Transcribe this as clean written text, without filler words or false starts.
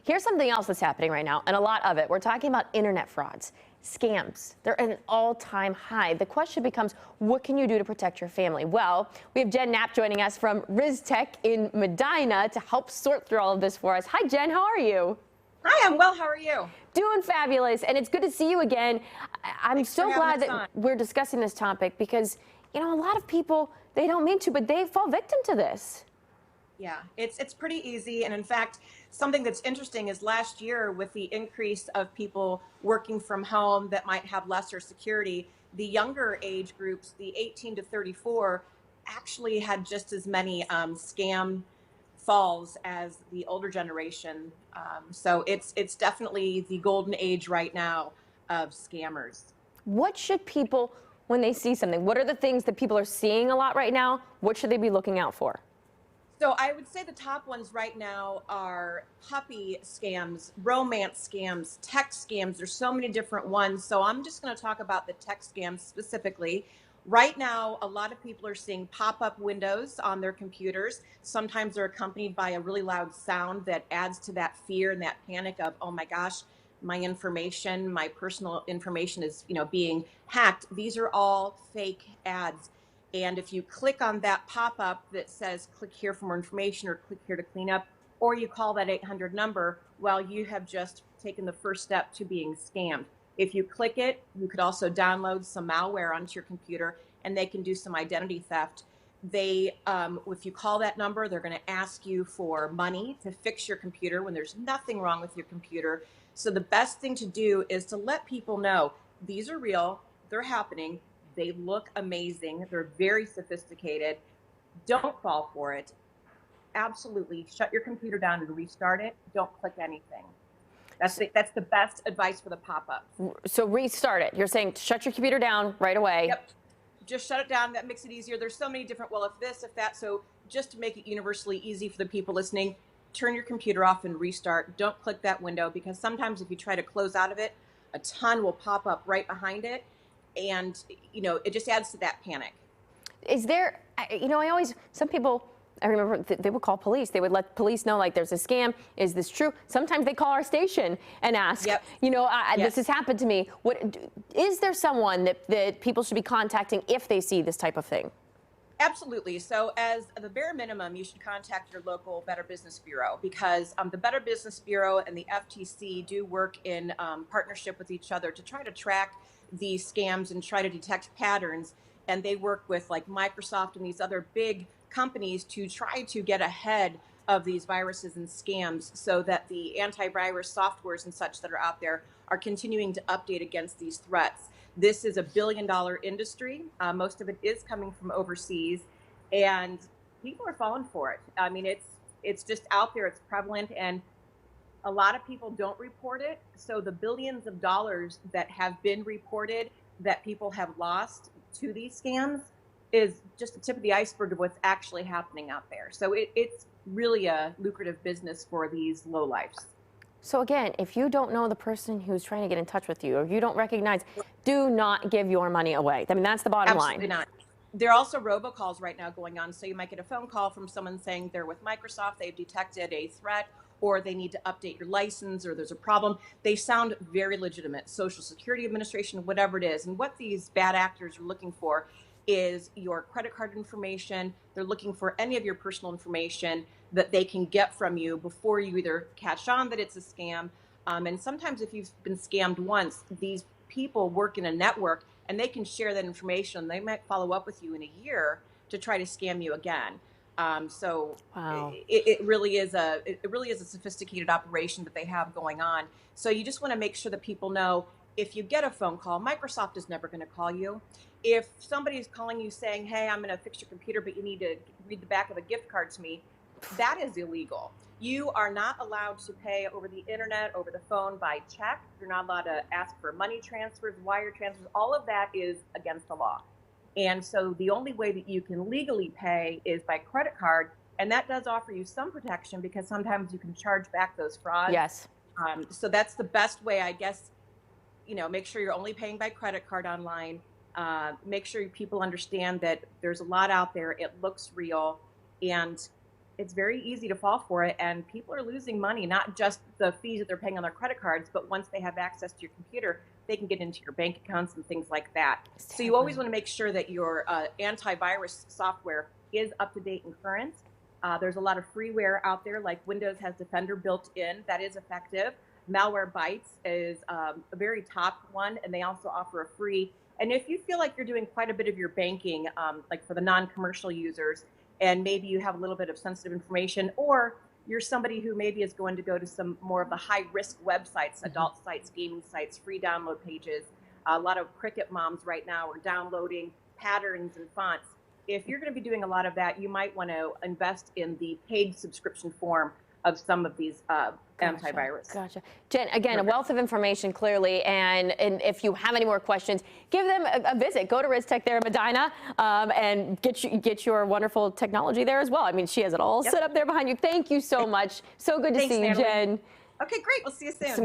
Here's something else that's happening right now, and a lot of it. We're talking about internet frauds, scams. They're at an all-time high. The question becomes, what can you do to protect your family? Well, we have Jen Knapp joining us from RizTech in Medina to help sort through all of this for us. Hi, Jen. How are you? Hi, I'm well. How are you? Doing fabulous, and it's good to see you again. I'm Thanks for so having glad us that on. we're discussing this topic because, a lot of people, they don't mean to, but they fall victim to this. Yeah, it's pretty easy. And in fact, something that's interesting is last year with the increase of people working from home that might have lesser security, the younger age groups, the 18 to 34, actually had just as many scam falls as the older generation. So it's definitely the golden age right now of scammers. What should people, when they see something, what are the things that people are seeing a lot right now? What should they be looking out for? So I would say the top ones right now are puppy scams, romance scams, tech scams. There's so many different ones. So I'm just going to talk about the tech scams specifically. Right now, a lot of people are seeing pop-up windows on their computers. Sometimes they're accompanied by a really loud sound that adds to that fear and that panic of, oh my gosh, my personal information is, being hacked. These are all fake ads. And if you click on that pop-up that says click here for more information or click here to clean up, or you call that 800 number, well, you have just taken the first step to being scammed. If you click it, you could also download some malware onto your computer and they can do some identity theft. If you call that number, they're going to ask you for money to fix your computer when there's nothing wrong with your computer. So the best thing to do is to let people know these are real, they're happening. They look amazing. They're very sophisticated. Don't fall for it. Absolutely. Shut your computer down and restart it. Don't click anything. That's the best advice for the pop-ups. So restart it. You're saying shut your computer down right away. Yep. Just shut it down. That makes it easier. There's so many different, well, if this, if that. So just to make it universally easy for the people listening, turn your computer off and restart. Don't click that window because sometimes if you try to close out of it, a ton will pop up right behind it. And, it just adds to that panic. Is there, some people, I remember they would call police. They would let police know, like, there's a scam. Is this true? Sometimes they call our station and ask, Yep. This has happened to me. Is there someone that people should be contacting if they see this type of thing? Absolutely. So as the bare minimum, you should contact your local Better Business Bureau because the Better Business Bureau and the FTC do work in partnership with each other to try to track these scams and try to detect patterns. And they work with like Microsoft and these other big companies to try to get ahead of these viruses and scams so that the antivirus softwares and such that are out there are continuing to update against these threats. This is $1 billion industry. Most of it is coming from overseas, and people are falling for it. I mean, it's just out there. It's prevalent, and a lot of people don't report it. So the billions of dollars that have been reported that people have lost to these scams is just the tip of the iceberg of what's actually happening out there. So it's really a lucrative business for these lowlifes. So again, if you don't know the person who's trying to get in touch with you, or you don't recognize, do not give your money away. I mean, that's the bottom line. Absolutely not. There are also robocalls right now going on. So you might get a phone call from someone saying they're with Microsoft, they've detected a threat, or they need to update your license, or there's a problem. They sound very legitimate. Social Security Administration, whatever it is. And what these bad actors are looking for is your credit card information. They're looking for any of your personal information that they can get from you before you either catch on that it's a scam. And sometimes if you've been scammed once, these people work in a network and they can share that information. They might follow up with you in a year to try to scam you again. So Wow. it really is a sophisticated operation that they have going on. So you just want to make sure that people know if you get a phone call, Microsoft is never going to call you. If somebody is calling you saying, hey, I'm going to fix your computer, but you need to read the back of a gift card to me, that is illegal. You are not allowed to pay over the internet, over the phone, by check. You're not allowed to ask for money transfers, wire transfers. All of that is against the law. And so the only way that you can legally pay is by credit card. And that does offer you some protection because sometimes you can charge back those frauds. Yes. So that's the best way, I guess. Make sure you're only paying by credit card online. Make sure people understand that there's a lot out there. It looks real. And it's very easy to fall for it, and people are losing money, not just the fees that they're paying on their credit cards, but once they have access to your computer, they can get into your bank accounts and things like that. It's So you always terrifying. want to make sure that your antivirus software is up to date and current. There's a lot of freeware out there, like Windows has Defender built in that is effective. Malwarebytes is a very top one, and they also offer a free. And if you feel like you're doing quite a bit of your banking, like for the non-commercial users, and maybe you have a little bit of sensitive information, or you're somebody who maybe is going to go to some more of the high-risk websites, adult sites, gaming sites, free download pages. A lot of Cricket moms right now are downloading patterns and fonts. If you're going to be doing a lot of that, you might want to invest in the paid subscription form of some of these antivirus. Gotcha. Jen, again, a wealth of information clearly, and if you have any more questions, give them a visit. Go to RizTech there in Medina and get your wonderful technology there as well. I mean, she has it all set up there behind you. Thank you so much. So good to Thanks, see you, Natalie. Jen. Okay, great. We'll see you soon.